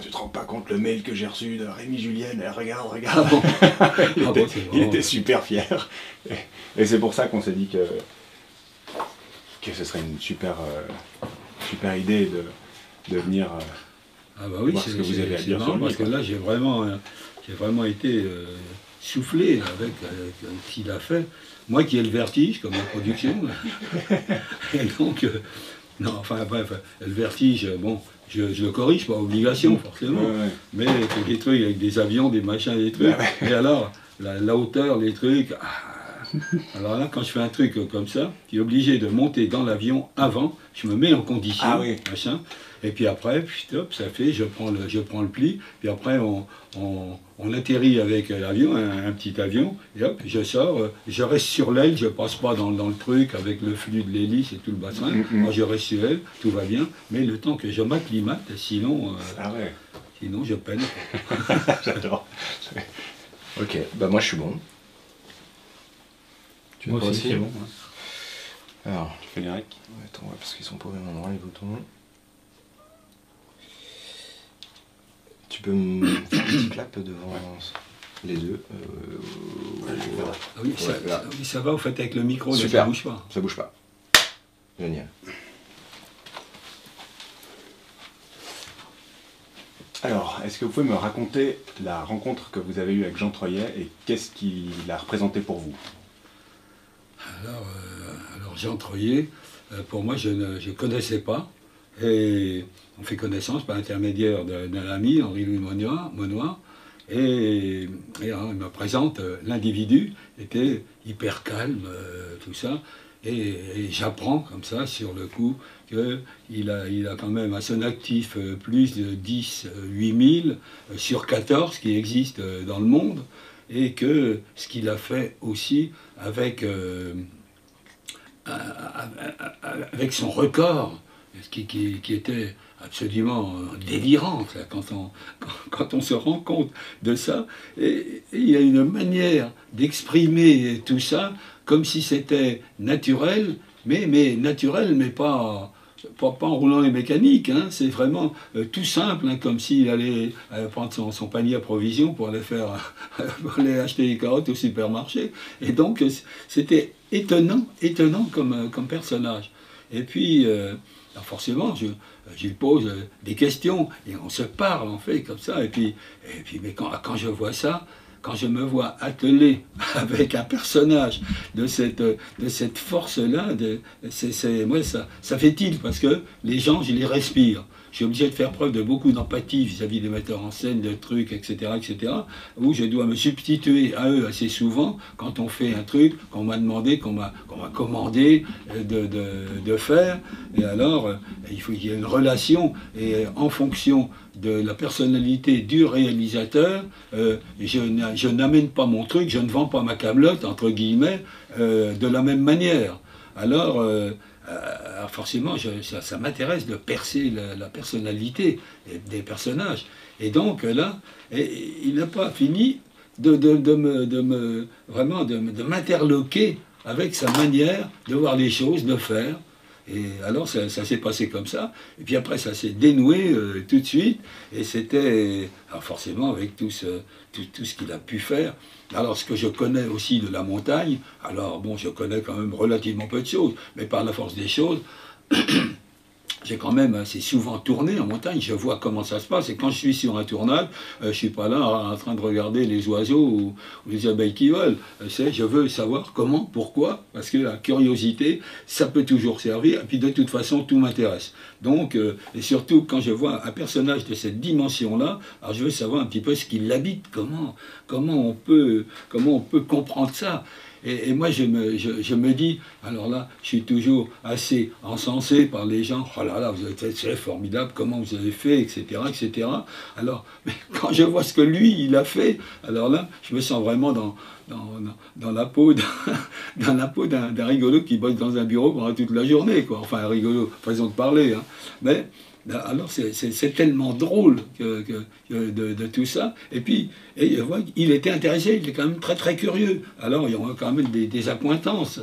tu te rends pas compte le mail que j'ai reçu de Rémi Julienne, regarde, regarde. Il était super fier. Et c'est pour ça qu'on s'est dit que ce serait une super idée de venir voir ce que vous avez à dire sur lui. Parce que là, j'ai vraiment été soufflé avec ce qu'il a fait. Moi qui ai le vertige, comme la production. Et donc, non, enfin bref, le vertige, bon, je le corrige, pas obligation forcément, mais c'est des trucs avec des avions, des machins, des trucs. Et alors, la hauteur, les trucs. Alors là, quand je fais un truc comme ça, je suis obligé de monter dans l'avion avant, je me mets en condition, machin, et puis après, hop, ça fait, je prends le pli, puis après on atterrit avec l'avion, un petit avion, et hop, je sors, je reste sur l'aile, je passe pas dans le truc avec le flux de l'hélice et tout le bassin, moi je reste sur l'aile, tout va bien, mais le temps que je m'acclimate, sinon, sinon je peine. J'adore. Ok, bah moi je suis bon. Tu moi aussi, c'est bon. Alors, tu fais les recs. Attends, parce qu'ils sont pas au même endroit les boutons. Tu peux me faire un petit clap devant les deux. Ah oui, ça va, au fait, avec le micro, là, super. Ça bouge pas. Ça bouge pas. Génial. Alors, est-ce que vous pouvez me raconter la rencontre que vous avez eue avec Jean Troyet et qu'est-ce qu'il a représenté pour vous? Alors Jean Troyet, pour moi, je ne connaissais pas. Et on fait connaissance par l'intermédiaire d'un ami, Henri-Louis Monnoir. Et il me présente, l'individu était hyper calme, tout ça. Et j'apprends comme ça, sur le coup, qu'il a quand même à son actif plus de 8 000 sur 14 qui existent dans le monde. Et que ce qu'il a fait aussi avec son record, qui était absolument délirant quand on se rend compte de ça. Et il y a une manière d'exprimer tout ça comme si c'était naturel, mais naturel, mais pas en roulant les mécaniques, hein. C'est vraiment tout simple, hein, comme s'il allait prendre son panier à provisions pour pour aller acheter des carottes au supermarché. Et donc c'était étonnant comme personnage. Et puis forcément, je lui pose des questions et on se parle en fait comme ça. Et puis mais quand je vois ça, quand je me vois attelé avec un personnage de cette force-là, moi ça fait tilt, parce que les gens, je les respire. Je suis obligé de faire preuve de beaucoup d'empathie vis-à-vis des metteurs en scène, de trucs, etc., où je dois me substituer à eux assez souvent quand on fait un truc qu'on m'a demandé, qu'on m'a commandé de faire. Et alors, il faut qu'il y ait une relation, et en fonction de la personnalité du réalisateur, je n'amène pas mon truc, je ne vends pas ma camelote, entre guillemets, de la même manière. Alors forcément, ça m'intéresse de percer la personnalité des personnages. Et donc là, il n'a pas fini de m'interloquer avec sa manière de voir les choses, de faire. Et alors ça s'est passé comme ça, et puis après ça s'est dénoué tout de suite, et c'était forcément avec tout ce qu'il a pu faire. Alors ce que je connais aussi de la montagne, alors bon, je connais quand même relativement peu de choses, mais par la force des choses, j'ai quand même assez souvent tourné en montagne, je vois comment ça se passe, et quand je suis sur un tournage, je ne suis pas là en train de regarder les oiseaux ou les abeilles qui volent. Je veux savoir comment, pourquoi, parce que la curiosité, ça peut toujours servir, et puis de toute façon, tout m'intéresse. Donc, et surtout, quand je vois un personnage de cette dimension-là, alors je veux savoir un petit peu ce qui l'habite, comment on peut comprendre ça. Et moi, je me dis, alors là, je suis toujours assez encensé par les gens. Oh là là, vous avez fait, c'est formidable, comment vous avez fait, etc., etc. Alors, mais quand je vois ce que lui, il a fait, alors là, je me sens vraiment dans la peau d'un rigolo qui bosse dans un bureau pendant toute la journée, quoi. Enfin, un rigolo, façon de parler, hein. Mais alors c'est tellement drôle de tout ça. Et puis, je vois qu'il était intéressé, il est quand même très très curieux. Alors il y a quand même des accointances.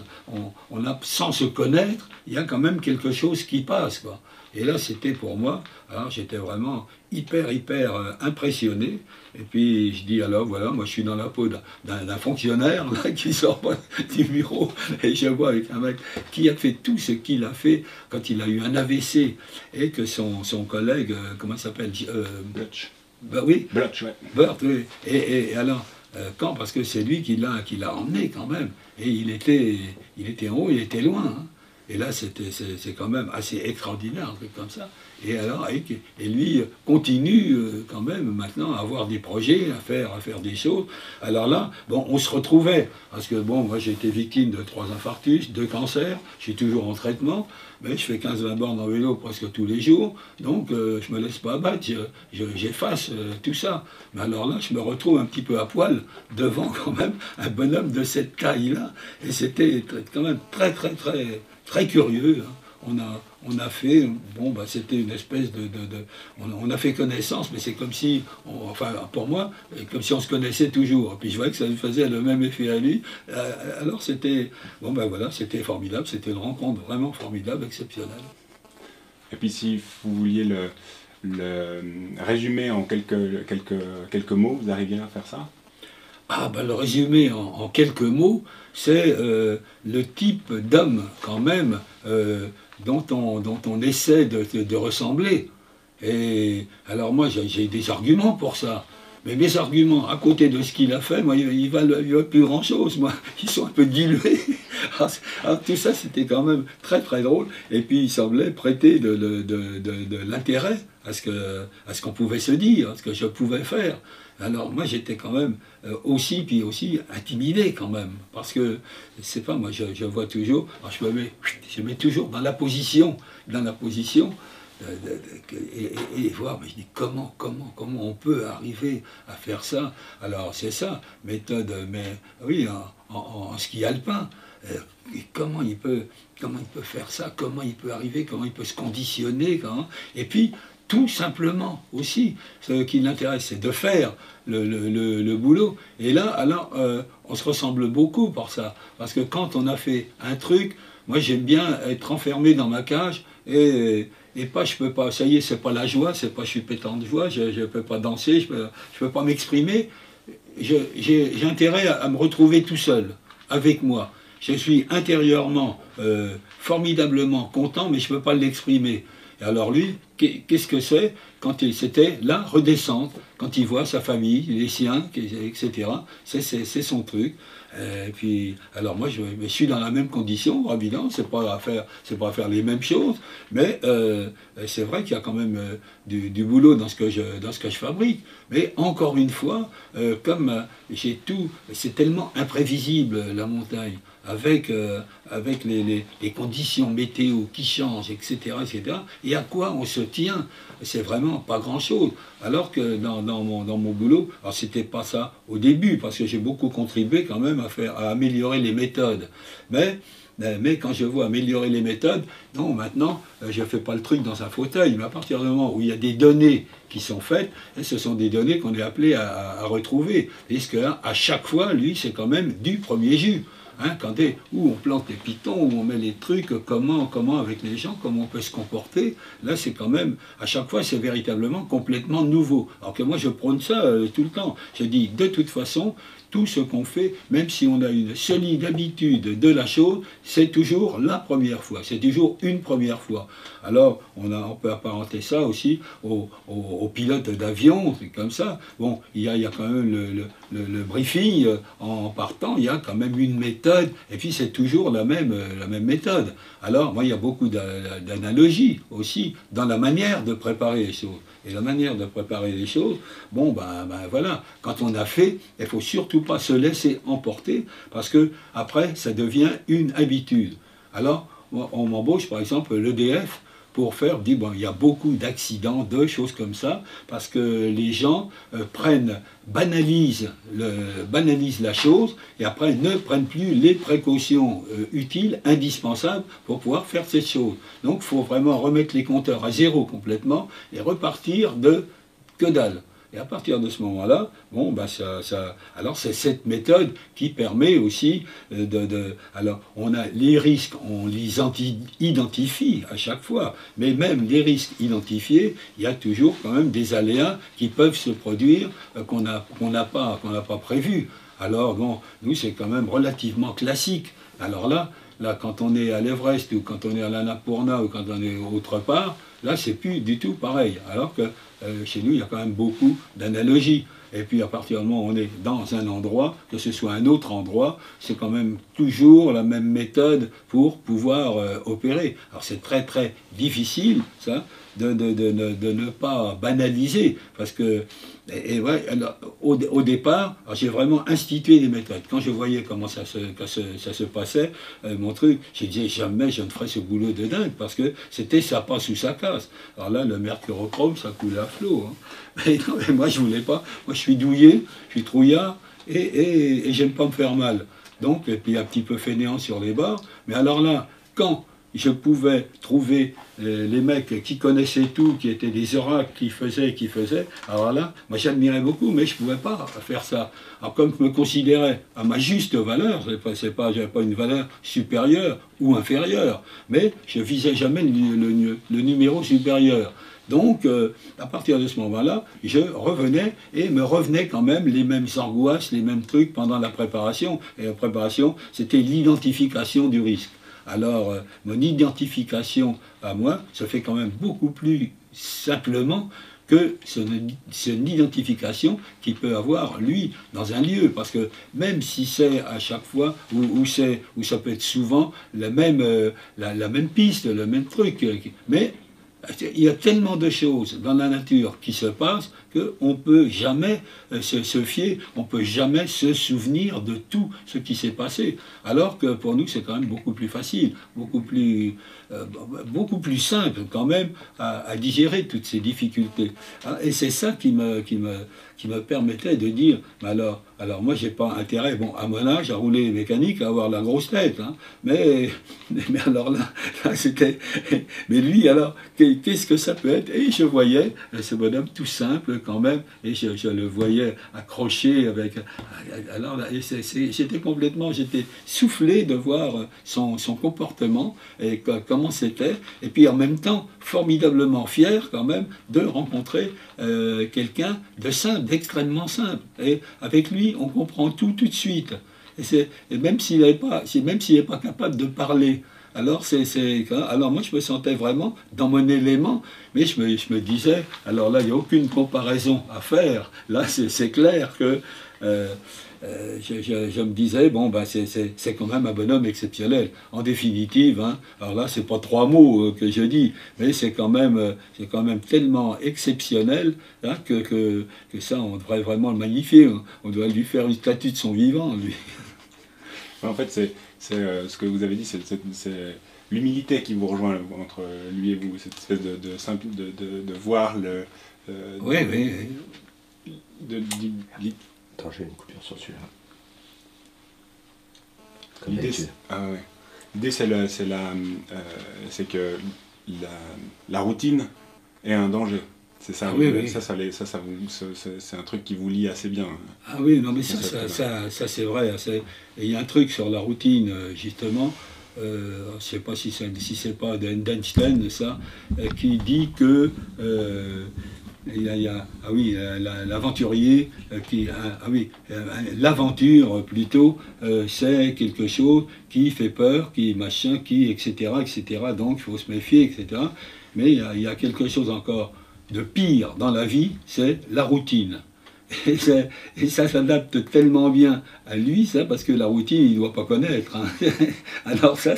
On a, sans se connaître, il y a quand même quelque chose qui passe, quoi. Et là, c'était pour moi, alors j'étais vraiment hyper impressionné. Et puis je dis alors voilà, moi je suis dans la peau d'un fonctionnaire là, qui sort du bureau et je vois avec un mec qui a fait tout ce qu'il a fait quand il a eu un AVC et que son collègue, comment il s'appelle Blutch. Bah oui. Blutch, ouais. Burt, oui. Et alors, quand, parce que c'est lui qui l'a emmené quand même. Et il était en haut, il était loin. Hein. Et là, c'est quand même assez extraordinaire, un truc comme ça. Et alors, et lui continue quand même maintenant à avoir des projets, à faire des choses. Alors là, bon, on se retrouvait, parce que bon, moi j'ai été victime de 3 infarctus, 2 cancers, je suis toujours en traitement, mais je fais 15-20 bornes en vélo presque tous les jours, donc je me laisse pas abattre, j'efface tout ça. Mais alors là, je me retrouve un petit peu à poil devant quand même un bonhomme de cette taille-là, et c'était quand même très curieux. Hein. On a fait, bon, bah, c'était une espèce on a fait connaissance, mais c'est comme si, enfin, pour moi, comme si on se connaissait toujours. Et puis je voyais que ça lui faisait le même effet à lui. Alors c'était, bon, ben voilà, c'était formidable, c'était une rencontre vraiment formidable, exceptionnelle. Et puis si vous vouliez le résumer en quelques mots, vous arriviez à faire ça? Ah, ben le résumé en quelques mots, c'est le type d'homme, quand même, dont on essaie de ressembler. Et alors moi, j'ai des arguments pour ça. Mais mes arguments, à côté de ce qu'il a fait, moi, il valent plus grand-chose. Moi, ils sont un peu dilués. Alors, tout ça, c'était quand même très drôle. Et puis, il semblait prêter de l'intérêt à ce qu'on pouvait se dire, à ce que je pouvais faire. Alors moi j'étais quand même aussi intimidé quand même, parce que, c'est pas, moi je vois toujours, alors je me mets toujours dans la position et voir, mais je dis comment on peut arriver à faire ça. Alors c'est ça, méthode, mais oui, en ski alpin, comment il peut faire ça, comment il peut arriver, comment il peut se conditionner, et puis tout simplement aussi, ce qui l'intéresse, c'est de faire le boulot. Et là, alors, on se ressemble beaucoup pour ça. Parce que quand on a fait un truc, moi j'aime bien être enfermé dans ma cage et pas, je peux pas, ça y est, c'est pas la joie, c'est pas je suis pétant de joie, je peux pas danser, je peux pas m'exprimer. J'ai intérêt à me retrouver tout seul, avec moi. Je suis intérieurement formidablement content, mais je ne peux pas l'exprimer. Et alors lui, qu'est-ce que c'est quand c'était la redescente, quand il voit sa famille, les siens, etc. C'est son truc. Et puis, alors moi, je suis dans la même condition, évidemment, c'est pas à faire les mêmes choses, mais c'est vrai qu'il y a quand même du boulot dans ce que je fabrique. Mais encore une fois, comme j'ai tout, c'est tellement imprévisible la montagne, avec les conditions météo qui changent, etc., et à quoi on se tient, c'est vraiment pas grand-chose. Alors que dans mon boulot, alors c'était pas ça au début, parce que j'ai beaucoup contribué quand même à améliorer les méthodes. Mais quand je vois améliorer les méthodes, non, maintenant, je ne fais pas le truc dans un fauteuil, mais à partir du moment où il y a des données qui sont faites, et ce sont des données qu'on est appelé à retrouver. Parce qu'à chaque fois, lui, c'est quand même du premier jus. Hein, où on plante les pitons, où on met les trucs, comment avec les gens, comment on peut se comporter, là c'est quand même, à chaque fois c'est véritablement complètement nouveau. Alors que moi je prône ça tout le temps. Je dis de toute façon, tout ce qu'on fait, même si on a une solide habitude de la chose, c'est toujours la première fois, c'est toujours une première fois. Alors on peut apparenter ça aussi aux pilotes d'avion, c'est comme ça. Bon, il y a quand même le briefing en partant, il y a quand même une méthode, et puis c'est toujours la même méthode. Alors moi il y a beaucoup d'analogies aussi dans la manière de préparer les choses. Et la manière de préparer les choses, bon ben voilà, quand on a fait, il ne faut surtout pas se laisser emporter, parce que après ça devient une habitude. Alors on m'embauche par exemple l'EDF pour faire, bon, il y a beaucoup d'accidents, de choses comme ça, parce que les gens banalisent la chose, et après ne prennent plus les précautions utiles, indispensables, pour pouvoir faire cette chose. Donc il faut vraiment remettre les compteurs à zéro complètement, et repartir de que dalle. Et à partir de ce moment-là, bon, ben alors c'est cette méthode qui permet aussi alors on a les risques, on les identifie à chaque fois, mais même les risques identifiés, il y a toujours quand même des aléas qui peuvent se produire qu'on n'a pas prévus. Alors bon, nous c'est quand même relativement classique. Alors là, quand on est à l'Everest ou quand on est à l'Annapurna ou quand on est autre part, là c'est plus du tout pareil. Alors que chez nous, il y a quand même beaucoup d'analogies. Et puis à partir du moment où on est dans un endroit, que ce soit un autre endroit, c'est quand même toujours la même méthode pour pouvoir opérer. Alors c'est très très difficile, ça, de ne pas banaliser, parce que ouais, alors, au départ, j'ai vraiment institué des méthodes. Quand je voyais comment ça se passait, mon truc, je disais jamais je ne ferais ce boulot de dingue, parce que c'était ça passe ou ça casse. Alors là, le mercurochrome, ça coulait à flot. Hein. Mais non, mais moi, je voulais pas. Moi, je suis douillet, je suis trouillard, et j'aime pas me faire mal. Donc, et puis un petit peu fainéant sur les bords. Mais alors là, quand je pouvais trouver les mecs qui connaissaient tout, qui étaient des oracles, qui faisaient. Alors là, moi j'admirais beaucoup, mais je ne pouvais pas faire ça. Alors comme je me considérais à ma juste valeur, je n'avais pas une valeur supérieure ou inférieure, mais je visais jamais le numéro supérieur. Donc, à partir de ce moment-là, je revenais et me revenaient quand même les mêmes angoisses, les mêmes trucs pendant la préparation. Et la préparation, c'était l'identification du risque. Alors, mon identification à moi se fait quand même beaucoup plus simplement que son identification qu'il peut avoir, lui, dans un lieu. Parce que même si c'est à chaque fois, ou ça peut être souvent la même piste, le même truc, mais il y a tellement de choses dans la nature qui se passent qu'on ne peut jamais se fier, on ne peut jamais se souvenir de tout ce qui s'est passé. Alors que pour nous, c'est quand même beaucoup plus facile, beaucoup plus simple quand même à digérer toutes ces difficultés. Et c'est ça qui me permettait de dire, alors moi, j'ai pas intérêt, bon, à mon âge, à rouler mécanique, à avoir la grosse tête, hein, mais alors là c'était... Mais lui, alors, qu'est-ce que ça peut être? Et je voyais ce bonhomme tout simple quand même, et je le voyais accroché avec... Alors là, j'étais soufflé de voir son comportement, et comment c'était, et puis en même temps, formidablement fier quand même de rencontrer quelqu'un de simple, d'extrêmement simple. Et avec lui, on comprend tout de suite. Et même s'il n'est pas capable de parler, alors moi je me sentais vraiment dans mon élément, mais je me disais, alors là il n'y a aucune comparaison à faire. Là c'est clair que je me disais, bon, ben, c'est quand même un bonhomme exceptionnel. En définitive, hein, alors là, c'est pas 3 mots que je dis, mais c'est quand même tellement exceptionnel hein, que ça, on devrait vraiment le magnifier. On doit lui faire une statue de son vivant, lui. En fait, c'est ce que vous avez dit, c'est l'humilité qui vous rejoint entre lui et vous, cette espèce de voir le... Oui. Attends, j'ai une coupure sur celui-là. L'idée, c'est que la routine est un danger. C'est ça, oui. C'est un truc qui vous lie assez bien. Ah oui, non mais ça c'est vrai. Il y a un truc sur la routine, justement, je ne sais pas si c'est pas d'Einstein, ça, qui dit que... l'aventurier l'aventure plutôt, c'est quelque chose qui fait peur, etc. Donc il faut se méfier, etc. Mais il y a quelque chose encore de pire dans la vie, c'est la routine. Et ça s'adapte tellement bien à lui, ça, parce que la routine, il ne doit pas connaître. Hein. Alors ça,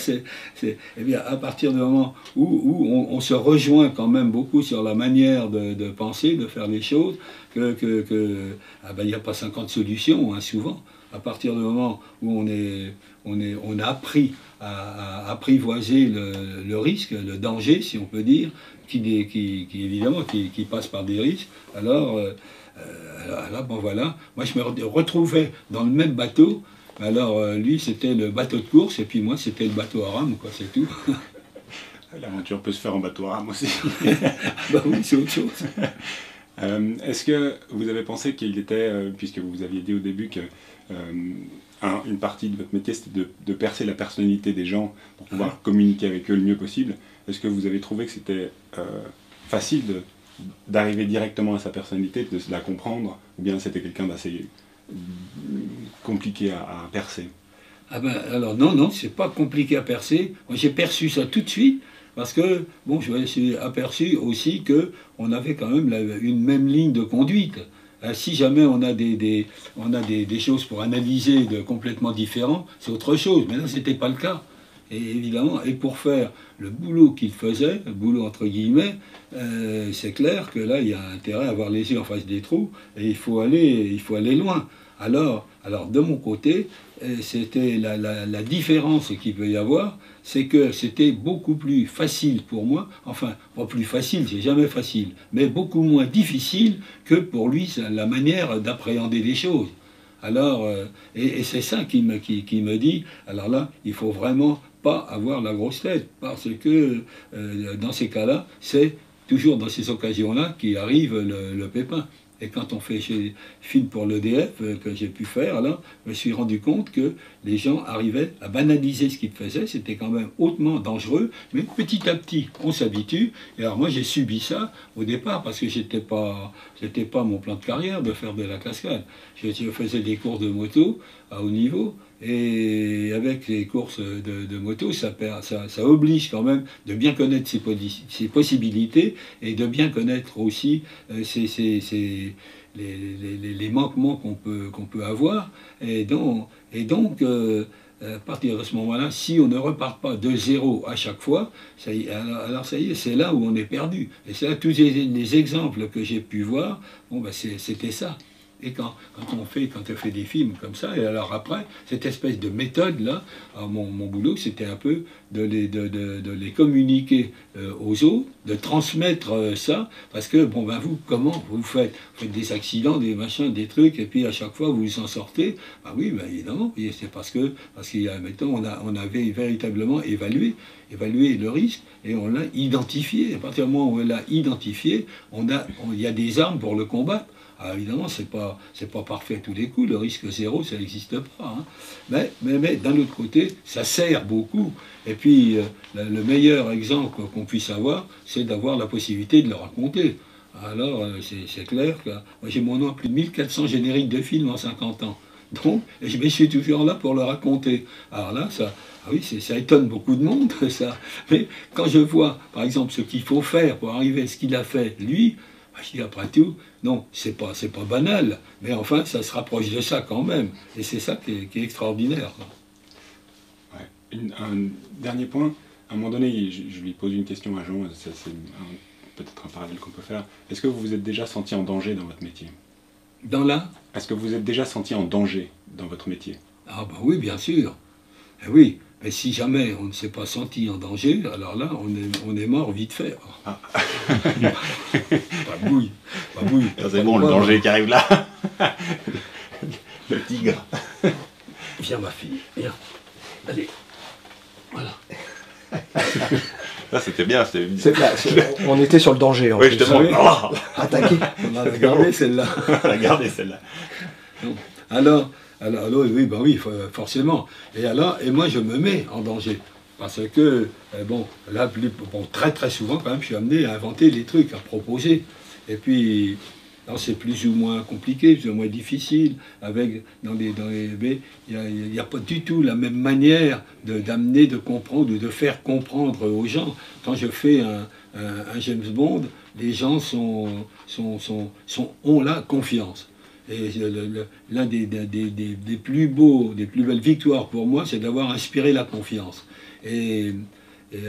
eh bien, à partir du moment où on se rejoint quand même beaucoup sur la manière de penser, de faire les choses, il n'y a pas 50 solutions, hein, souvent. À partir du moment où on a appris à apprivoiser le risque, le danger, si on peut dire, qui évidemment passe par des risques, alors bon voilà, moi je me retrouvais dans le même bateau, alors lui c'était le bateau de course et puis moi c'était le bateau à rame, quoi, c'est tout. L'aventure peut se faire en bateau à rame aussi. Bah oui, c'est autre chose. Est-ce que vous avez pensé qu'il était, puisque vous aviez dit au début que une partie de votre métier c'était de percer la personnalité des gens pour pouvoir communiquer avec eux le mieux possible, est-ce que vous avez trouvé que c'était facile d'arriver directement à sa personnalité, de la comprendre, ou bien c'était quelqu'un d'assez compliqué à percer? Ah ben, alors non, c'est pas compliqué à percer. Moi j'ai perçu ça tout de suite, parce que, bon, je me suis aperçu aussi qu'on avait quand même une même ligne de conduite. Si jamais on a des choses pour analyser complètement différents, c'est autre chose. Mais là, ce n'était pas le cas. Et évidemment, et pour faire le boulot qu'il faisait, le boulot entre guillemets, c'est clair que là, il y a intérêt à avoir les yeux en face des trous, et il faut aller loin. Alors de mon côté, c'était la différence qu'il peut y avoir, c'est que c'était beaucoup plus facile pour moi, enfin, pas plus facile, c'est jamais facile, mais beaucoup moins difficile que pour lui, la manière d'appréhender les choses. Alors, et c'est ça qui me dit, alors là, il faut vraiment pas avoir la grosse tête, parce que dans ces cas-là, c'est toujours dans ces occasions-là qu'arrive le pépin. Et quand on fait film pour l'EDF, que j'ai pu faire, là, je me suis rendu compte que les gens arrivaient à banaliser ce qu'ils faisaient. C'était quand même hautement dangereux, mais petit à petit, on s'habitue. Et alors moi, j'ai subi ça au départ, parce que c'était pas mon plan de carrière de faire de la cascade. Je faisais des courses de moto à haut niveau, et avec les courses de moto, ça oblige quand même de bien connaître ses possibilités et de bien connaître aussi les manquements qu'on peut avoir. Et donc à partir de ce moment-là, si on ne repart pas de zéro à chaque fois, alors ça y est, c'est là où on est perdu. Et c'est là tous les exemples que j'ai pu voir, bon, ben c'était ça. Et quand on fait des films comme ça, et alors après, cette espèce de méthode-là, mon boulot, c'était un peu de les communiquer aux autres, de transmettre ça, parce que, bon, ben vous, comment vous faites? Vous faites des accidents, des machins, des trucs, et puis à chaque fois, vous vous en sortez. Ben oui, ben évidemment, c'est parce qu'il y a, mettons, on avait véritablement évalué le risque, et on l'a identifié. À partir du moment où on l'a identifié, il y a des armes pour le combattre. Alors évidemment, c'est pas parfait à tous les coups, le risque zéro, ça n'existe pas. Hein. Mais d'un autre côté, ça sert beaucoup. Et puis, le meilleur exemple qu'on puisse avoir, c'est d'avoir la possibilité de le raconter. Alors, c'est clair que moi, j'ai mon nom à plus de 1400 génériques de films en 50 ans. Donc, je suis toujours là pour le raconter. Alors là, ça étonne beaucoup de monde, ça. Mais quand je vois, par exemple, ce qu'il faut faire pour arriver à ce qu'il a fait, lui, je dis après tout, non, c'est pas banal, mais enfin, ça se rapproche de ça quand même. Et c'est ça qui est extraordinaire. Ouais. Un dernier point, à un moment donné, je lui pose une question à Jean, c'est peut-être un parallèle qu'on peut faire. Est-ce que vous vous êtes déjà senti en danger dans votre métier? Est-ce que vous vous êtes déjà senti en danger dans votre métier? Ah ben oui, bien sûr. Et oui. Mais si jamais on ne s'est pas senti en danger, alors là, on est mort vite fait. Ah. Pas bouille. C'est bon, le danger qui arrive là. Le tigre. Viens ma fille, viens. Allez. Voilà. Ça c'était bien. On était sur le danger. Oui, justement. Attaqué. On a gardé celle-là. On a gardé celle-là. Alors, oui, bah oui, forcément. Et moi, je me mets en danger. Parce que, très très souvent, quand même, je suis amené à inventer les trucs, à proposer. Et puis, c'est plus ou moins compliqué, plus ou moins difficile. Il n'y a pas du tout la même manière d'amener, de comprendre ou de faire comprendre aux gens. Quand je fais un James Bond, les gens ont la confiance. Et l'un des plus belles victoires pour moi, c'est d'avoir inspiré la confiance. Et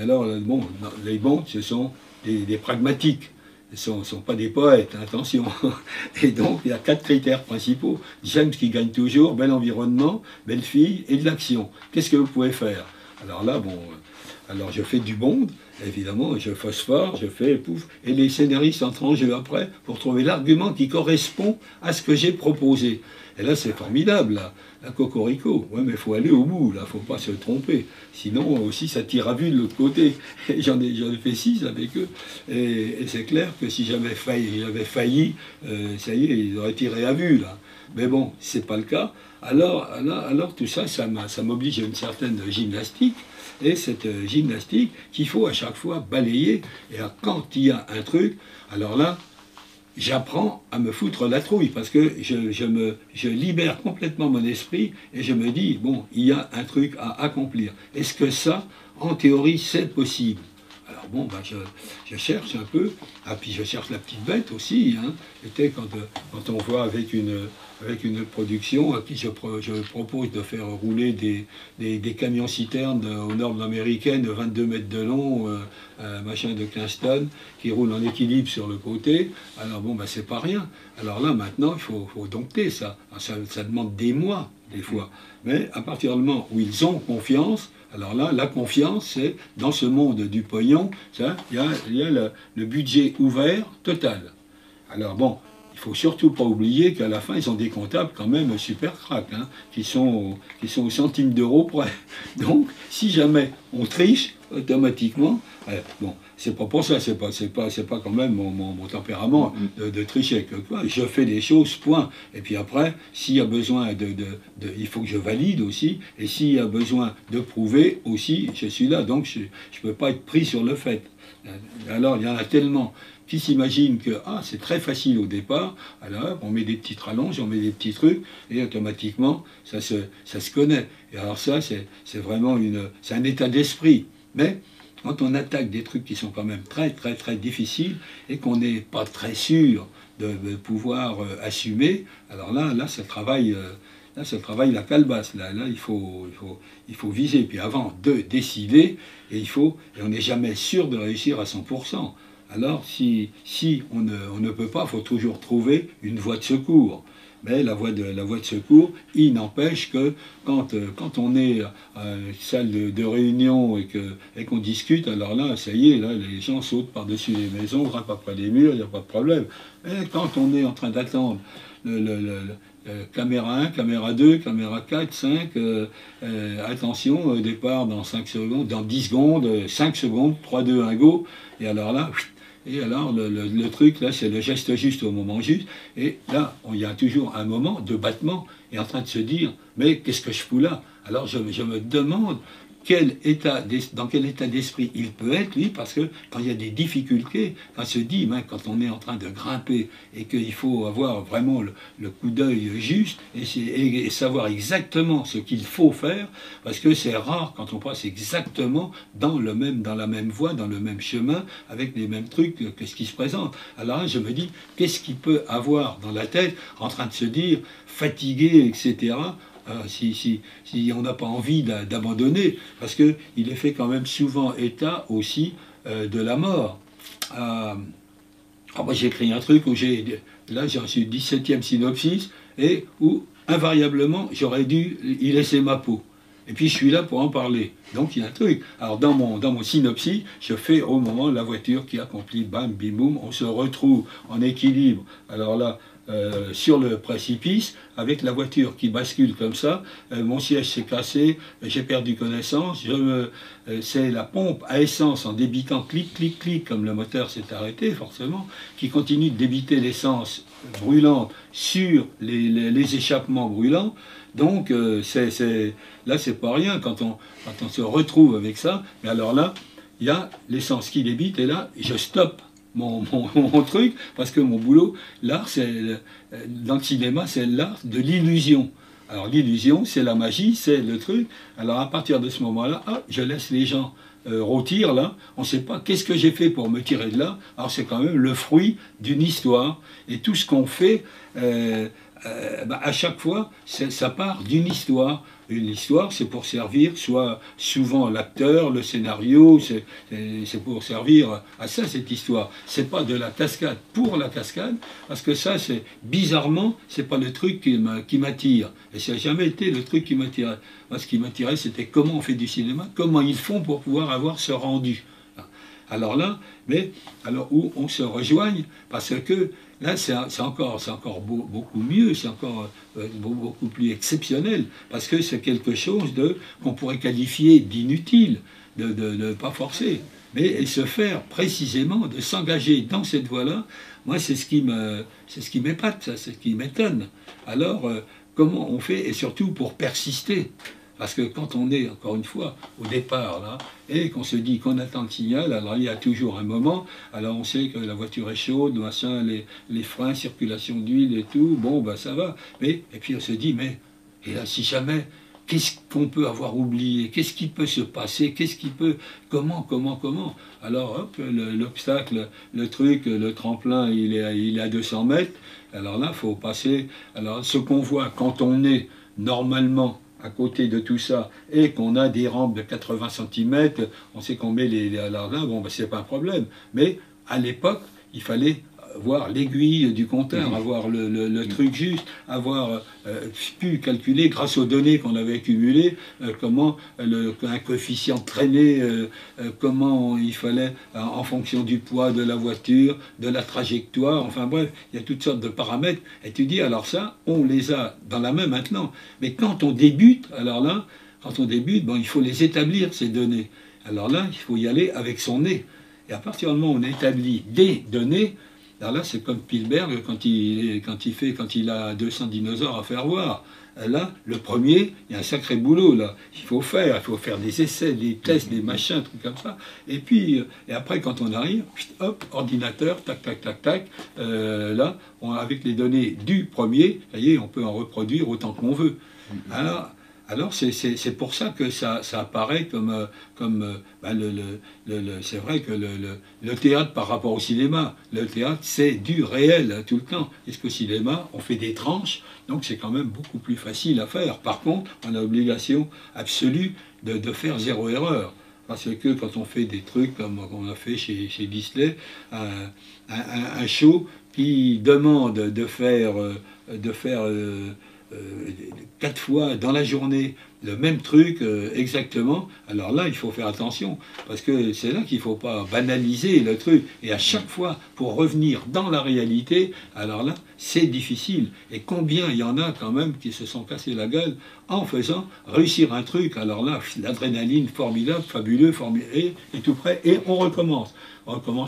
alors, les bons, ce sont des pragmatiques. Ce ne sont pas des poètes, attention. Et donc, il y a 4 critères principaux. James qui gagne toujours, bel environnement, belle fille et de l'action. Qu'est-ce que vous pouvez faire? Alors là, Alors je fais du bond, évidemment, je phosphore, je fais pouf, et les scénaristes entrent en jeu après pour trouver l'argument qui correspond à ce que j'ai proposé. Et là, c'est formidable, là. La cocorico. Ouais, mais il faut aller au bout, là, faut pas se tromper. Sinon, aussi, ça tire à vue de l'autre côté. J'en ai fait 6 avec eux. Et c'est clair que si j'avais failli, ça y est, ils auraient tiré à vue, là. Mais bon, c'est pas le cas. Alors tout ça, ça m'oblige à une certaine gymnastique. Et cette gymnastique qu'il faut à chaque fois balayer. Et quand il y a un truc, alors là, j'apprends à me foutre la trouille, parce que je libère complètement mon esprit et je me dis, bon, il y a un truc à accomplir. Est-ce que ça, en théorie, c'est possible? Alors bon, ben je cherche un peu, puis je cherche la petite bête aussi, hein. C'était quand on voit avec une production à qui je propose de faire rouler des camions-citernes aux normes américaines de 22 mètres de long, un machin de 15 tonnes, qui roule en équilibre sur le côté. Alors bon, ben c'est pas rien. Alors là, maintenant, il faut dompter ça. Ça demande des mois, des fois. Mais à partir du moment où ils ont confiance, alors là, la confiance, c'est dans ce monde du pognon, il y a le budget ouvert total. Alors bon, il faut surtout pas oublier qu'à la fin, ils ont des comptables quand même super crack, hein, qui sont au centime d'euro près. Donc, si jamais on triche, automatiquement, bon, c'est pas pour ça, c'est pas quand même mon tempérament de tricher. Je fais des choses, point. Et puis après, s'il y a besoin il faut que je valide aussi, et s'il y a besoin de prouver aussi, je suis là. Donc, je ne peux pas être pris sur le fait. Alors, il y en a tellement qui s'imaginent que c'est très facile au départ, alors on met des petites rallonges, on met des petits trucs, et automatiquement, ça se connaît. Et alors ça, c'est vraiment c'est un état d'esprit. Mais quand on attaque des trucs qui sont quand même très, très, très difficiles, et qu'on n'est pas très sûr de pouvoir assumer, alors là, ça travaille... Là, ça travaille la calebasse. Là, il faut viser. Puis avant de décider, et on n'est jamais sûr de réussir à 100%. Alors, si on ne peut pas, il faut toujours trouver une voie de secours. Mais la voie de secours, il n'empêche que quand on est à une salle de réunion et qu'on discute, alors là, ça y est, là, les gens sautent par-dessus les maisons, grimpent après les murs, il n'y a pas de problème. Mais quand on est en train d'attendre caméra 1, caméra 2, caméra 4, 5, attention, départ dans 5 secondes, dans 10 secondes, 5 secondes, 3, 2, 1, go, et alors là, et alors le truc, là, c'est le geste juste au moment juste, et là, il y a toujours un moment de battement, et en train de se dire, mais qu'est-ce que je fous là? Alors je me demande, dans quel état d'esprit il peut être, lui, parce que quand il y a des difficultés, quand on se dit, quand on est en train de grimper et qu'il faut avoir vraiment le coup d'œil juste et savoir exactement ce qu'il faut faire, parce que c'est rare quand on passe exactement dans la même voie, dans le même chemin, avec les mêmes trucs que ce qui se présente. Alors là, je me dis, qu'est-ce qu'il peut avoir dans la tête en train de se dire, fatigué, etc., si on n'a pas envie d'abandonner, parce qu'il est fait quand même souvent état aussi de la mort. Moi j'ai écrit un truc où là j'ai reçu le 17e synopsis, et où invariablement j'aurais dû y laisser ma peau. Et puis je suis là pour en parler. Donc il y a un truc. Alors dans mon synopsis, je fais au moment la voiture qui accomplit, bam, bim, boum, on se retrouve en équilibre. Alors là, sur le précipice, avec la voiture qui bascule comme ça, mon siège s'est cassé, j'ai perdu connaissance, c'est la pompe à essence en débitant clic, clic, clic, comme le moteur s'est arrêté forcément, qui continue de débiter l'essence brûlante sur les échappements brûlants. Donc là c'est pas rien quand on se retrouve avec ça, mais alors là, il y a l'essence qui débite, et là, je stoppe mon truc, parce que mon boulot, l'art, dans le cinéma, c'est l'art de l'illusion. Alors l'illusion, c'est la magie, c'est le truc. Alors à partir de ce moment-là, je laisse les gens rôtir là, on ne sait pas qu'est-ce que j'ai fait pour me tirer de là. Alors c'est quand même le fruit d'une histoire, et tout ce qu'on fait à chaque fois, ça part d'une histoire. Une histoire, c'est pour servir soit souvent l'acteur, le scénario, c'est pour servir à ça, cette histoire. C'est pas de la cascade pour la cascade, parce que ça, c'est bizarrement, c'est pas le truc qui m'attire. Et ça n'a jamais été le truc qui m'attirait. Moi, ce qui m'attirait, c'était comment on fait du cinéma, comment ils font pour pouvoir avoir ce rendu. Alors là, mais alors où on se rejoigne, parce que là, c'est encore beaucoup mieux, c'est encore beaucoup plus exceptionnel, parce que c'est quelque chose qu'on pourrait qualifier d'inutile, de pas forcer. Mais et se faire précisément, de s'engager dans cette voie-là, moi, c'est ce qui m'épate, c'est ce qui m'étonne. Alors, comment on fait, et surtout pour persister? Parce que quand on est, encore une fois, au départ, là, et qu'on se dit qu'on attend le signal, alors il y a toujours un moment, alors on sait que la voiture est chaude, machin, les freins, circulation d'huile et tout, bon, ben ça va. Et puis on se dit, mais, et là, si jamais, qu'est-ce qu'on peut avoir oublié? Qu'est-ce qui peut se passer? Qu'est-ce qui peut... Comment? Alors, hop, l'obstacle, le truc, le tremplin, il est à 200 mètres. Alors là, il faut passer... Alors, ce qu'on voit quand on est normalement à côté de tout ça, et qu'on a des rampes de 80 cm, on sait qu'on met alors là, bon, ben, c'est pas un problème. Mais à l'époque, il fallait voir l'aiguille du compteur, avoir le truc juste, avoir pu calculer, grâce aux données qu'on avait accumulées, comment un coefficient traîné, comment il fallait, en fonction du poids de la voiture, de la trajectoire, enfin bref, il y a toutes sortes de paramètres. Et tu dis, alors ça, on les a dans la main maintenant. Mais quand on débute, alors là, bon, il faut les établir, ces données. Alors là, il faut y aller avec son nez. Et à partir du moment où on établit des données, alors là, c'est comme Spielberg quand il a 200 dinosaures à faire voir. Là, le premier, il y a un sacré boulot, là. Il faut faire des essais, des tests, des machins, trucs comme ça. Et puis, et après, quand on arrive, hop, ordinateur, tac, tac, tac, tac. Là, avec les données du premier, ça y est, on peut en reproduire autant qu'on veut. Alors c'est pour ça que ça apparaît comme c'est vrai que le théâtre par rapport au cinéma, le théâtre c'est du réel tout le temps. Et qu'au cinéma, on fait des tranches, donc c'est quand même beaucoup plus facile à faire. Par contre, on a l'obligation absolue de faire zéro erreur. Parce que quand on fait des trucs comme on a fait chez Disney, un show qui demande de faire 4 fois dans la journée le même truc exactement, alors là il faut faire attention, parce que c'est là qu'il ne faut pas banaliser le truc, et à chaque fois pour revenir dans la réalité, alors là c'est difficile, et combien il y en a quand même qui se sont cassés la gueule en faisant réussir un truc, alors là l'adrénaline formidable, fabuleux, et tout prêt, et on recommence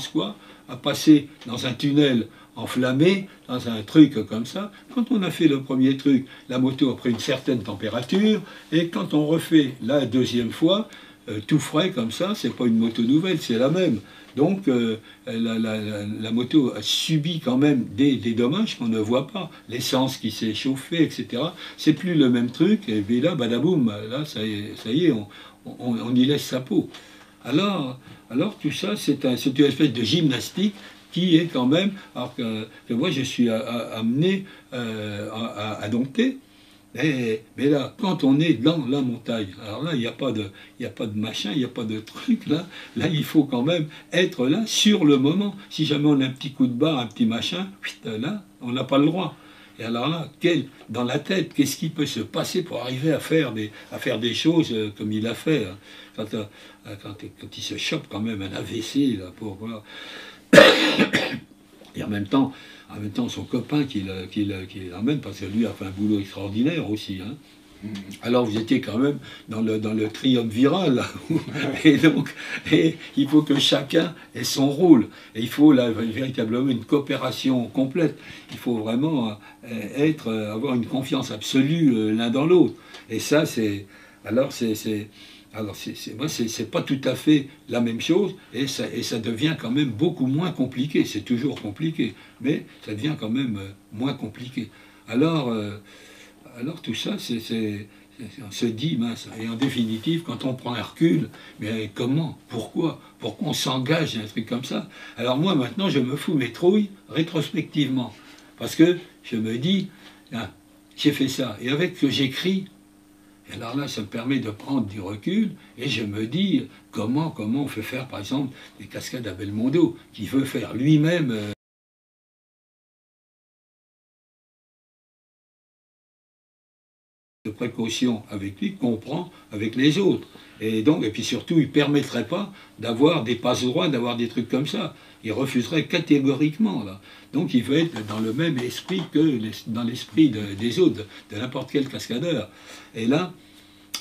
quoi? À passer dans un tunnel enflammé, dans un truc comme ça. Quand on a fait le premier truc, la moto a pris une certaine température, et quand on refait la deuxième fois, tout frais comme ça, c'est pas une moto nouvelle, c'est la même. Donc la moto a subi quand même des dommages qu'on ne voit pas. L'essence qui s'est chauffée, etc. C'est plus le même truc, et puis là, badaboum, là, ça y est, on y laisse sa peau. Alors tout ça, c'est une espèce de gymnastique qui est quand même, alors que moi je suis amené à dompter. Mais là, quand on est dans la montagne, alors là, il n'y a pas de machin, il n'y a pas de truc, là, il faut quand même être là sur le moment. Si jamais on a un petit coup de barre, un petit machin, là, on n'a pas le droit. Et alors là, dans la tête, qu'est-ce qui peut se passer pour arriver à faire des choses comme il a fait, hein, quand il se chope quand même un AVC, là, voilà. Et en même temps, son copain qui l'emmène, parce que lui a fait un boulot extraordinaire aussi. Hein. Alors vous étiez quand même dans le triumviral, là. et il faut que chacun ait son rôle. Et il faut là, véritablement une coopération complète. Il faut vraiment avoir une confiance absolue l'un dans l'autre. Et ça, c'est pas tout à fait la même chose, et ça devient quand même beaucoup moins compliqué. C'est toujours compliqué, mais ça devient quand même moins compliqué. Alors tout ça, on se dit, mince, et en définitive, quand on prend un recul, mais comment, pourquoi on s'engage dans un truc comme ça? Alors moi, maintenant, je me fous mes trouilles rétrospectivement, parce que je me dis, hein, j'ai fait ça. Et avec ce que j'écris, et alors là, ça me permet de prendre du recul, et je me dis comment on fait faire, par exemple, les cascades à Belmondo, qui veut faire lui-même de précaution avec lui, qu'on prend avec les autres. Et donc, et puis surtout, il ne permettrait pas d'avoir des passe-droits, d'avoir des trucs comme ça. Il refuserait catégoriquement, là. Donc il veut être dans le même esprit que dans l'esprit des autres, de n'importe quel cascadeur. Et là,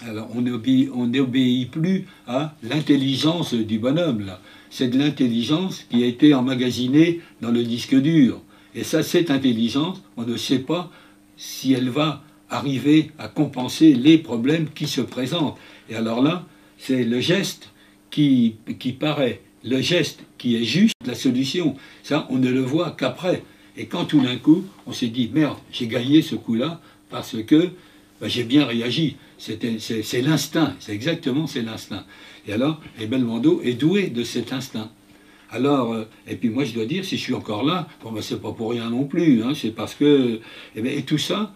alors on n'obéit plus à l'intelligence du bonhomme, là. C'est de l'intelligence qui a été emmagasinée dans le disque dur. Et ça, cette intelligence, on ne sait pas si elle va arriver à compenser les problèmes qui se présentent. Et alors là, c'est le geste qui paraît, le geste qui est juste la solution. Ça, on ne le voit qu'après. Et quand tout d'un coup, on s'est dit, merde, j'ai gagné ce coup-là parce que ben, j'ai bien réagi. C'est l'instinct, c'est l'instinct. Et alors, et Belmondo est doué de cet instinct. Alors, et puis moi je dois dire, si je suis encore là, bon ben c'est pas pour rien non plus, hein, c'est parce que, et tout ça,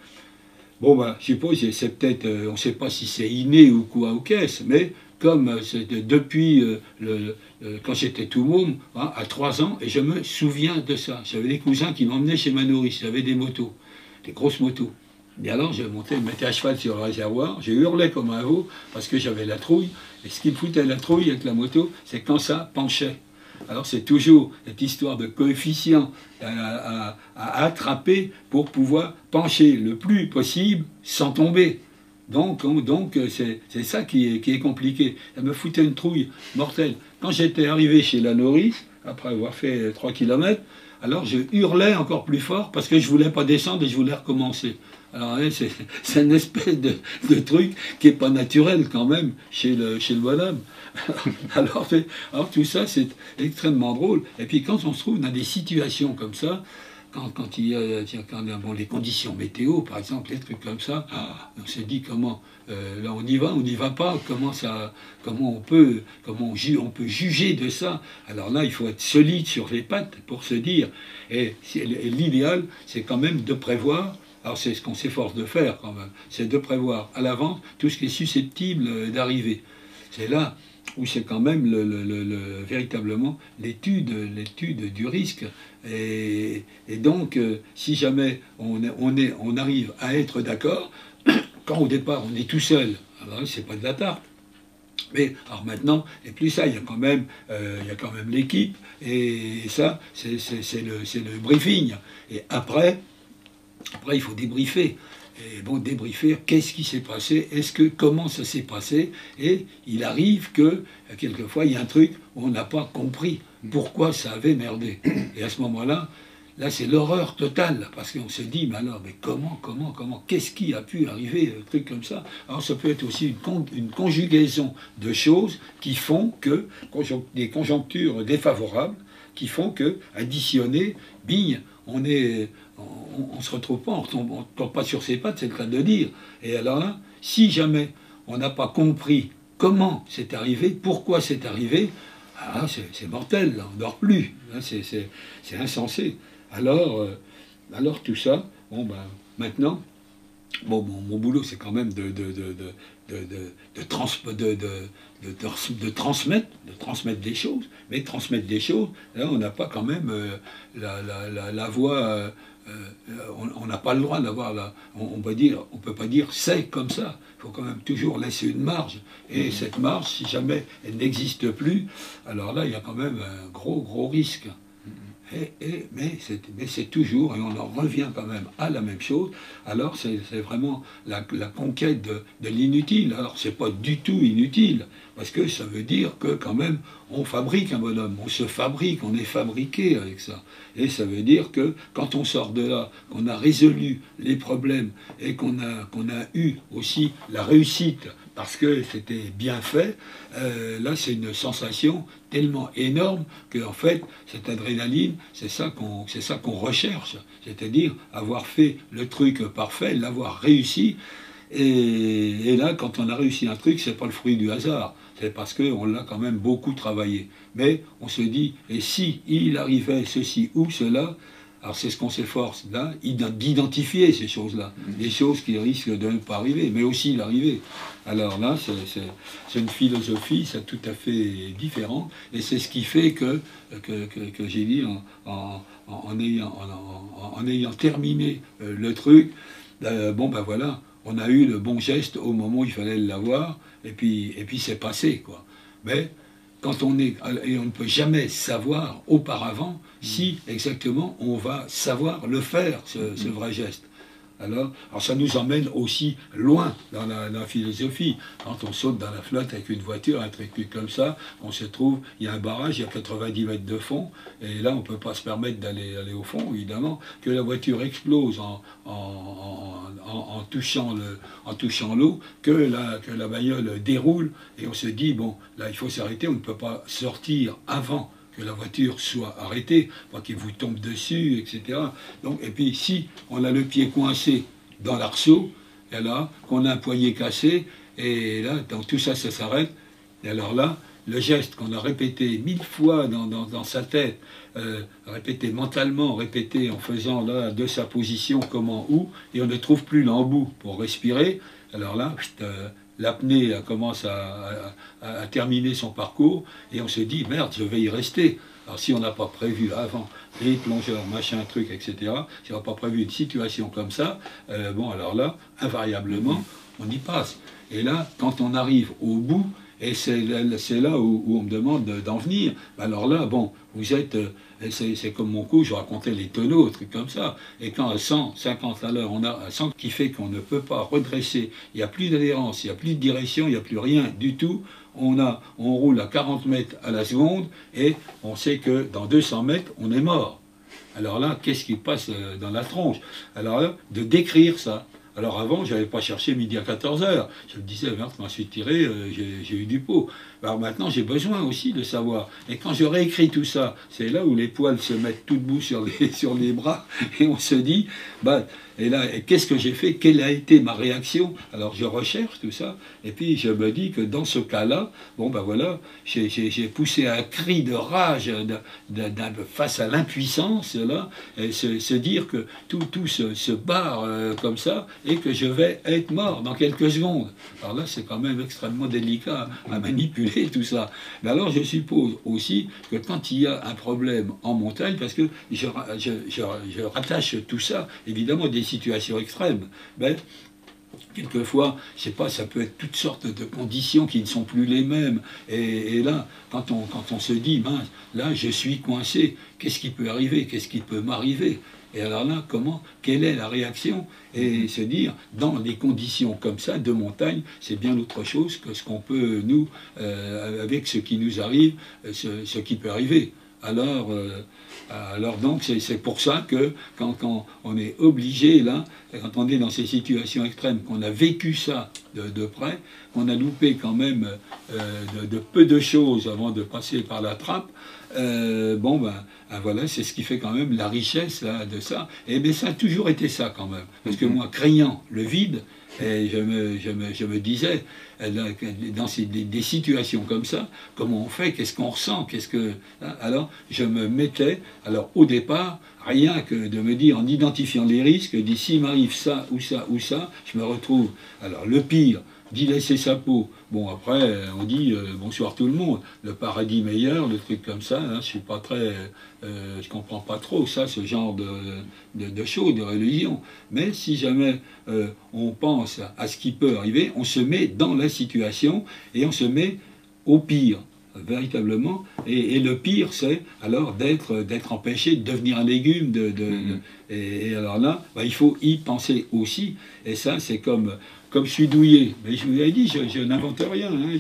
bon ben je suppose, c'est peut-être, on ne sait pas si c'est inné ou quoi ou qu'est-ce, mais comme depuis quand j'étais tout môme, hein, à 3 ans, et je me souviens de ça. J'avais des cousins qui m'emmenaient chez ma nourrice, j'avais des motos, des grosses motos. Et alors je montais, je me mettais à cheval sur le réservoir, je hurlais comme un veau parce que j'avais la trouille. Et ce qui me foutait la trouille avec la moto, c'est quand ça penchait. Alors c'est toujours cette histoire de coefficient à attraper pour pouvoir pencher le plus possible sans tomber. Donc c'est ça qui est compliqué. Ça me foutait une trouille mortelle. Quand j'étais arrivé chez la nourrice, après avoir fait 3 km, alors je hurlais encore plus fort parce que je ne voulais pas descendre et je voulais recommencer. Alors c'est une espèce de truc qui n'est pas naturel quand même chez le bonhomme. Alors tout ça c'est extrêmement drôle. Et puis quand on se trouve dans des situations comme ça, quand il y a bon, les conditions météo par exemple, les trucs comme ça, on s'est dit comment là on y va pas, comment on peut juger de ça. Alors là il faut être solide sur les pattes pour se dire, et l'idéal c'est quand même de prévoir. Alors c'est ce qu'on s'efforce de faire quand même, c'est de prévoir à l'avance tout ce qui est susceptible d'arriver. C'est là où c'est quand même véritablement l'étude du risque. Et donc, si jamais on arrive à être d'accord, quand au départ on est tout seul, alors c'est pas de la tarte. Mais alors maintenant, et plus ça, il y a quand même l'équipe, et ça, c'est le briefing. Et après, il faut débriefer. Et bon, débriefer, qu'est-ce qui s'est passé, comment ça s'est passé, et il arrive que, quelquefois, il y a un truc où on n'a pas compris pourquoi ça avait merdé. Et à ce moment-là, là, c'est l'horreur totale, parce qu'on se dit, mais alors, mais comment, qu'est-ce qui a pu arriver, un truc comme ça. Alors, ça peut être aussi une conjugaison de choses qui font que, des conjonctures défavorables, qui font que, additionné, bing, on ne se retrouve pas, on ne tombe pas sur ses pattes, c'est le cas de dire. Et alors là, si jamais on n'a pas compris comment c'est arrivé, pourquoi c'est arrivé, c'est mortel, là, on ne dort plus, c'est insensé. Alors tout ça, bon ben maintenant, mon boulot c'est quand même de transmettre des choses, mais transmettre des choses, là on n'a pas quand même la voix, on n'a pas le droit d'avoir on peut pas dire c'est comme ça, il faut quand même toujours laisser une marge, et cette marge, si jamais elle n'existe plus, alors là il y a quand même un gros risque. Mais c'est toujours, et on en revient quand même à la même chose, alors c'est vraiment la conquête de l'inutile. Alors c'est pas du tout inutile, parce que ça veut dire que quand même on fabrique un bonhomme, on se fabrique, on est fabriqué avec ça. Et ça veut dire que quand on sort de là, qu'on a résolu les problèmes et qu'on a eu aussi la réussite, parce que c'était bien fait, là c'est une sensation tellement énorme que en fait cette adrénaline, c'est ça qu'on recherche, c'est-à-dire avoir fait le truc parfait, l'avoir réussi. Et là, quand on a réussi un truc, c'est pas le fruit du hasard, c'est parce qu'on l'a quand même beaucoup travaillé. Mais on se dit, et si il arrivait ceci ou cela, Alors c'est ce qu'on s'efforce là, d'identifier ces choses-là, des choses qui risquent de ne pas arriver, mais aussi d'arriver. Alors là, c'est une philosophie, c'est tout à fait différent, et c'est ce qui fait que j'ai dit, en ayant terminé le truc, bon ben voilà, on a eu le bon geste au moment où il fallait l'avoir, et puis c'est passé, quoi. Mais quand on est, et on ne peut jamais savoir auparavant si exactement on va savoir le faire, ce vrai geste. Alors ça nous emmène aussi loin dans la philosophie. Quand on saute dans la flotte avec une voiture, un truc comme ça, on se trouve, il y a un barrage, il y a 90 mètres de fond, et là on ne peut pas se permettre d'aller au fond, évidemment, que la voiture explose en touchant l'eau, que la bagnole déroule, et on se dit, bon, là il faut s'arrêter, on ne peut pas sortir avant que la voiture soit arrêtée, pas qu'il vous tombe dessus, etc. Donc, et puis si on a le pied coincé dans l'arceau, et là, qu'on a un poignet cassé, et là, donc, tout ça, ça s'arrête, et alors là, le geste qu'on a répété 1000 fois dans sa tête, répété mentalement, répété en faisant là de sa position comment, où, et on ne trouve plus l'embout pour respirer, alors là, l'apnée commence à terminer son parcours et on se dit, merde, je vais y rester. Alors si on n'a pas prévu avant les plongeurs, machin, truc, etc., si on n'a pas prévu une situation comme ça, bon, alors là, invariablement, on y passe. Et là, quand on arrive au bout, et c'est là où on me demande d'en venir, alors là, bon, vous êtes... C'est comme mon coup, je racontais les tonneaux, trucs comme ça. Et quand à 150 à l'heure, on a un 100 qui fait qu'on ne peut pas redresser, il n'y a plus d'adhérence, il n'y a plus de direction, il n'y a plus rien du tout. On roule à 40 mètres à la seconde et on sait que dans 200 mètres, on est mort. Alors là, qu'est-ce qui passe dans la tronche? Alors là, de décrire ça. Alors avant, je n'avais pas cherché midi à 14h. Je me disais, merde, je m'en suis tiré, j'ai eu du pot. Alors maintenant, j'ai besoin aussi de savoir. Et quand je réécris tout ça, c'est là où les poils se mettent tout debout sur les bras, et on se dit, bah, et là, qu'est-ce que j'ai fait? Quelle a été ma réaction? Alors je recherche tout ça, et puis je me dis que dans ce cas-là, bon ben voilà, j'ai poussé un cri de rage face à l'impuissance, là, et se dire que tout se barre comme ça, et que je vais être mort dans quelques secondes. Alors là, c'est quand même extrêmement délicat à manipuler tout ça. Mais alors je suppose aussi que quand il y a un problème en montagne, parce que je rattache tout ça, évidemment, des situations extrêmes, ben, quelquefois, je sais pas, ça peut être toutes sortes de conditions qui ne sont plus les mêmes. Et là, quand on se dit, mince, là, je suis coincé, qu'est-ce qui peut arriver? Qu'est-ce qui peut m'arriver? Et alors là, quelle est la réaction? Et se dire, dans des conditions comme ça, de montagne, c'est bien autre chose que ce qu'on peut, nous, avec ce qui nous arrive, ce qui peut arriver. Alors donc, c'est pour ça que quand on est obligé, là, quand on est dans ces situations extrêmes, qu'on a vécu ça de près, qu'on a loupé quand même de peu de choses avant de passer par la trappe, bon ben voilà, c'est ce qui fait quand même la richesse là, de ça. Et bien ça a toujours été ça quand même. Parce que moi, craignant le vide, et je me disais, dans des situations comme ça, comment on fait, qu'est-ce qu'on ressent, alors je me mettais, alors au départ, rien que de me dire, en identifiant les risques, s'il m'arrive ça ou ça ou ça, je me retrouve, alors le pire, d'y laisser sa peau. Bon, après, on dit bonsoir tout le monde, le paradis meilleur, le truc comme ça, hein, je suis pas très, je comprends pas trop ça, ce genre de choses, de religion. Mais si jamais on pense à ce qui peut arriver, on se met dans la situation et on se met au pire, véritablement. Et le pire, c'est alors d'être empêché de devenir un légume. Et alors là, bah, il faut y penser aussi. Et ça, c'est comme je suis douillé, mais je vous l'ai dit, je n'invente rien. Hein,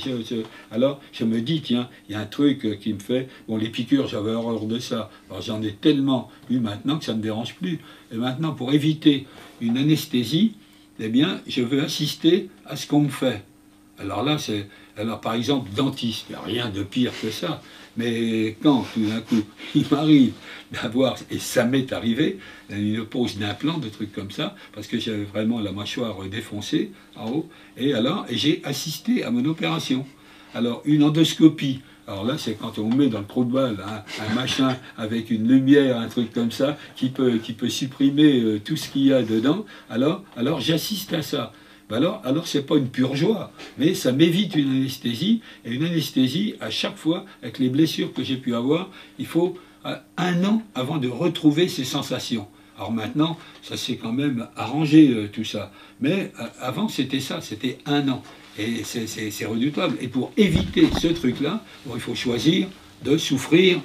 alors je me dis, tiens, il y a un truc qui me fait... Bon, les piqûres, j'avais horreur de ça. Alors j'en ai tellement eu maintenant que ça ne me dérange plus. Et maintenant, pour éviter une anesthésie, eh bien, je veux assister à ce qu'on me fait. Alors là, alors par exemple, dentiste, il n'y a rien de pire que ça. Mais quand, tout d'un coup, il m'arrive d'avoir, et ça m'est arrivé, une pose d'implant, de trucs comme ça, parce que j'avais vraiment la mâchoire défoncée en haut, et alors j'ai assisté à mon opération. Alors, une endoscopie, Alors là, c'est quand on met dans le trou de balle un machin avec une lumière, un truc comme ça, qui peut supprimer tout ce qu'il y a dedans, alors j'assiste à ça. Ben alors c'est pas une pure joie, mais ça m'évite une anesthésie, et une anesthésie, à chaque fois, avec les blessures que j'ai pu avoir, il faut 1 an avant de retrouver ces sensations. Alors maintenant, ça s'est quand même arrangé tout ça, mais avant c'était ça, c'était 1 an, et c'est redoutable. Et pour éviter ce truc-là, bon, il faut choisir de souffrir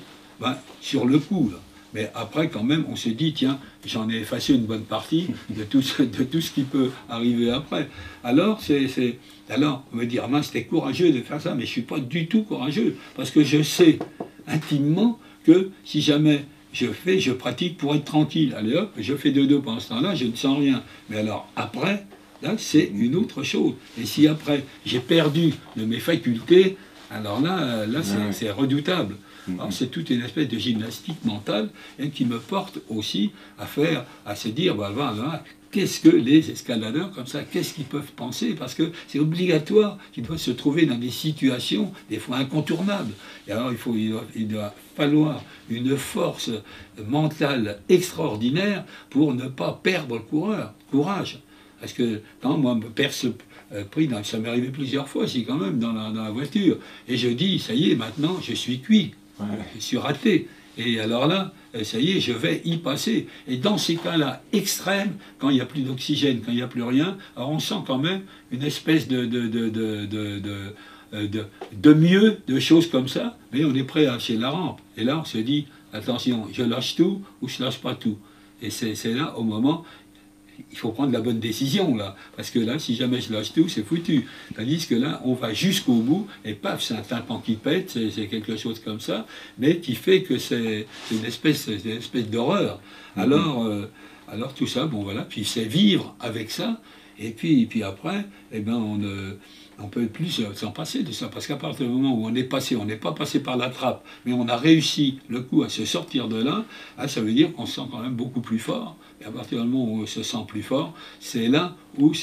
sur le coup, là. Mais après, quand même, on se dit, tiens, j'en ai effacé une bonne partie de tout ce qui peut arriver après. Alors, alors on va dire, ah, c'était courageux de faire ça, mais je ne suis pas du tout courageux, parce que je sais intimement que si jamais je pratique pour être tranquille. Allez hop, je fais dodo pendant ce temps-là, je ne sens rien. Mais alors, après, là, c'est une autre chose. Et si après, j'ai perdu de mes facultés, alors là c'est redoutable. Alors c'est toute une espèce de gymnastique mentale qui me porte aussi à se dire, qu'est-ce que les escaladeurs comme ça, qu'est-ce qu'ils peuvent penser? Parce que c'est obligatoire qu'ils doivent se trouver dans des situations, des fois incontournables. Et alors il doit falloir une force mentale extraordinaire pour ne pas perdre le courage. Parce que quand moi, me perce pris, ça m'est arrivé plusieurs fois aussi quand même dans la voiture, et je dis, ça y est, maintenant je suis cuit. Ouais. Je suis raté. Et alors là, ça y est, je vais y passer. Et dans ces cas-là extrêmes, quand il n'y a plus d'oxygène, quand il n'y a plus rien, alors on sent quand même une espèce de mieux, de choses comme ça, mais on est prêt à lâcher la rampe. Et là, on se dit, attention, je lâche tout ou je lâche pas tout. Et c'est là, au moment, il faut prendre la bonne décision, là. Parce que là, si jamais je lâche tout, c'est foutu. Tandis que là, on va jusqu'au bout, et paf, c'est un tympan qui pète, c'est quelque chose comme ça, mais qui fait que c'est une espèce d'horreur. Alors tout ça, bon voilà, puis c'est vivre avec ça, et puis après, eh ben on peut plus s'en passer de ça, parce qu'à partir du moment où on n'est pas passé par la trappe, mais on a réussi le coup à se sortir de là, ça veut dire qu'on se sent quand même beaucoup plus fort. Et à partir du moment où on se sent plus fort, c'est là où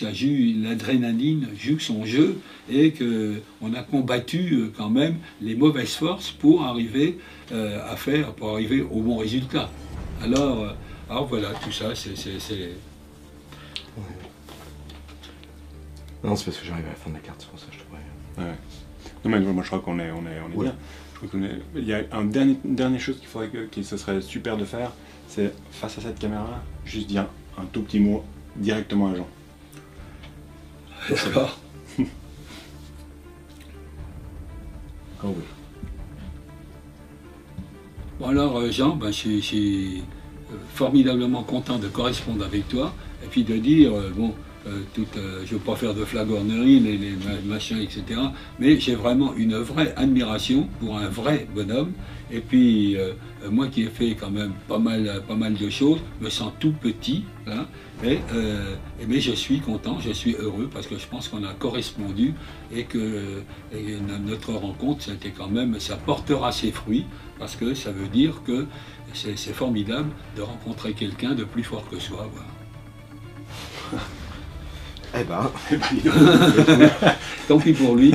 l'adrénaline joue son jeu et qu'on a combattu quand même les mauvaises forces pour arriver au bon résultat. Alors voilà, tout ça, c'est... Ouais. Non, c'est parce que j'arrive à la fin de la carte, c'est pour ça que je te préviens. Ouais. Non mais moi je crois qu'on est bien. Je crois il y a une dernière chose qu'il faudrait que ce serait super de faire, c'est face à cette caméra, juste dire un tout petit mot directement à Jean. D'accord. Oh oui. Bon alors Jean, je suis formidablement content de correspondre avec toi, et puis de dire, je ne veux pas faire de flagornerie, les machins, etc. Mais j'ai vraiment une vraie admiration pour un vrai bonhomme. Et puis, moi qui ai fait quand même pas mal de choses, me sens tout petit, hein, mais je suis content, je suis heureux, parce que je pense qu'on a correspondu et que notre rencontre, ça portera ses fruits, parce que ça veut dire que c'est formidable de rencontrer quelqu'un de plus fort que soi. Voilà. Eh ben, Tant pis pour lui.